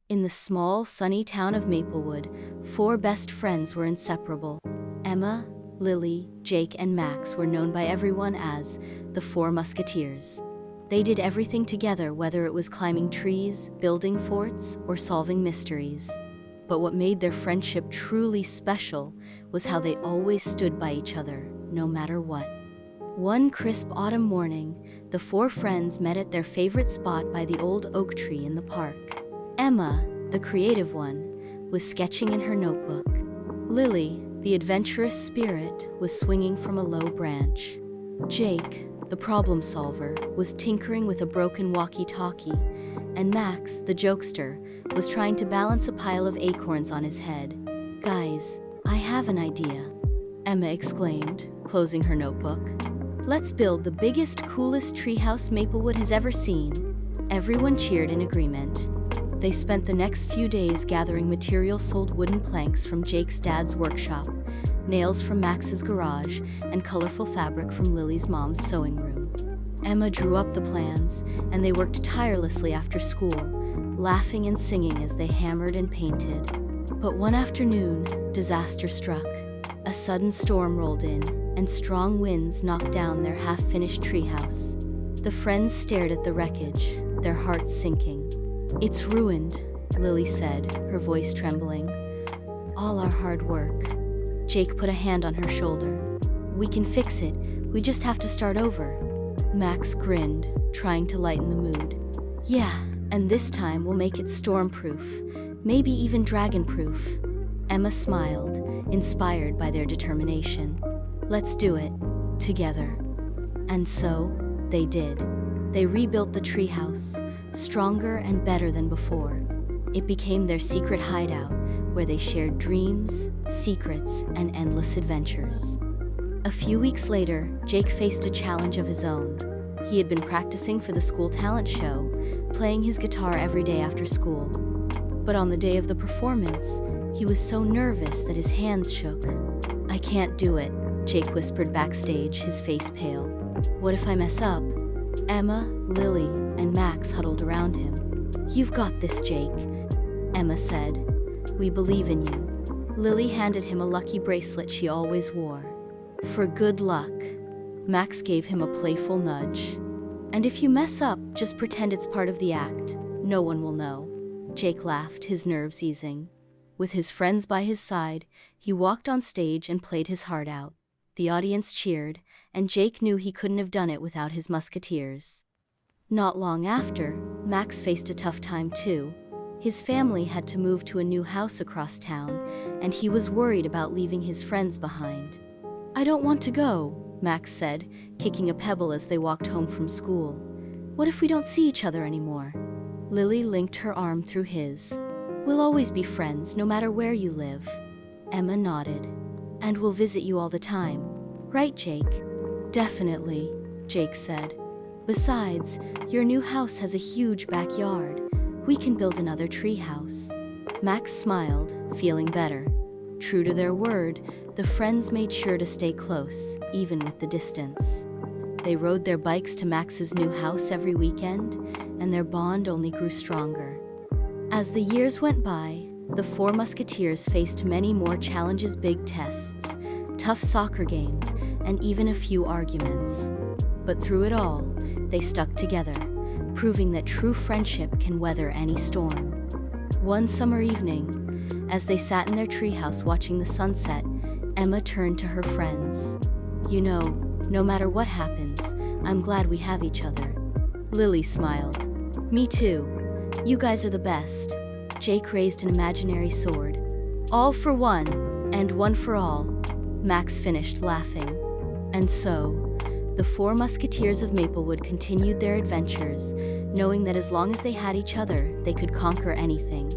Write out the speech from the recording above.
In the small, sunny town of Maplewood, four best friends were inseparable. Emma, Lily, Jake, and Max were known by everyone as the Four Musketeers. They did everything together, whether it was climbing trees, building forts, or solving mysteries. But what made their friendship truly special was how they always stood by each other, no matter what. One crisp autumn morning, the four friends met at their favorite spot by the old oak tree in the park. Emma, the creative one, was sketching in her notebook. Lily, the adventurous spirit, was swinging from a low branch. Jake, the problem solver, was tinkering with a broken walkie-talkie, and Max, the jokester, was trying to balance a pile of acorns on his head. "Guys, I have an idea," Emma exclaimed, closing her notebook. "Let's build the biggest, coolest treehouse Maplewood has ever seen." Everyone cheered in agreement. They spent the next few days gathering materials: sold wooden planks from Jake's dad's workshop, nails from Max's garage, and colorful fabric from Lily's mom's sewing room. Emma drew up the plans, and they worked tirelessly after school, laughing and singing as they hammered and painted. But one afternoon, disaster struck. A sudden storm rolled in, and strong winds knocked down their half-finished treehouse. The friends stared at the wreckage, their hearts sinking. "It's ruined," Lily said, her voice trembling. "All our hard work." Jake put a hand on her shoulder. "We can fix it, we just have to start over." Max grinned, trying to lighten the mood. "Yeah, and this time we'll make it storm-proof, maybe even dragon-proof." Emma smiled, inspired by their determination. "Let's do it, together." And so, they did. They rebuilt the treehouse, stronger and better than before. It became their secret hideout, where they shared dreams, secrets, and endless adventures. A few weeks later, Jake faced a challenge of his own. He had been practicing for the school talent show, playing his guitar every day after school. But on the day of the performance, he was so nervous that his hands shook. "I can't do it," Jake whispered backstage, his face pale. "What if I mess up?" Emma, Lily, and Max huddled around him. "You've got this, Jake," Emma said. "We believe in you." Lily handed him a lucky bracelet she always wore. "For good luck." Max gave him a playful nudge. "And if you mess up, just pretend it's part of the act. No one will know." Jake laughed, his nerves easing. With his friends by his side, he walked on stage and played his heart out. The audience cheered, and Jake knew he couldn't have done it without his musketeers. Not long after, Max faced a tough time too. His family had to move to a new house across town, and he was worried about leaving his friends behind. "I don't want to go," Max said, kicking a pebble as they walked home from school. "What if we don't see each other anymore?" Lily linked her arm through his. "We'll always be friends, no matter where you live." Emma nodded. "And we'll visit you all the time. Right, Jake?" "Definitely," Jake said. "Besides, your new house has a huge backyard. We can build another tree house." Max smiled, feeling better. True to their word, the friends made sure to stay close, even with the distance. They rode their bikes to Max's new house every weekend, and their bond only grew stronger. As the years went by, the Four Musketeers faced many more challenges: big tests, tough soccer games, and even a few arguments. But through it all, they stuck together, proving that true friendship can weather any storm. One summer evening, as they sat in their treehouse watching the sunset, Emma turned to her friends. "You know, no matter what happens, I'm glad we have each other." Lily smiled. "Me too. You guys are the best." Jake raised an imaginary sword. "All for one, and one for all." Max finished laughing. And so, the Four Musketeers of Maplewood continued their adventures, knowing that as long as they had each other, they could conquer anything.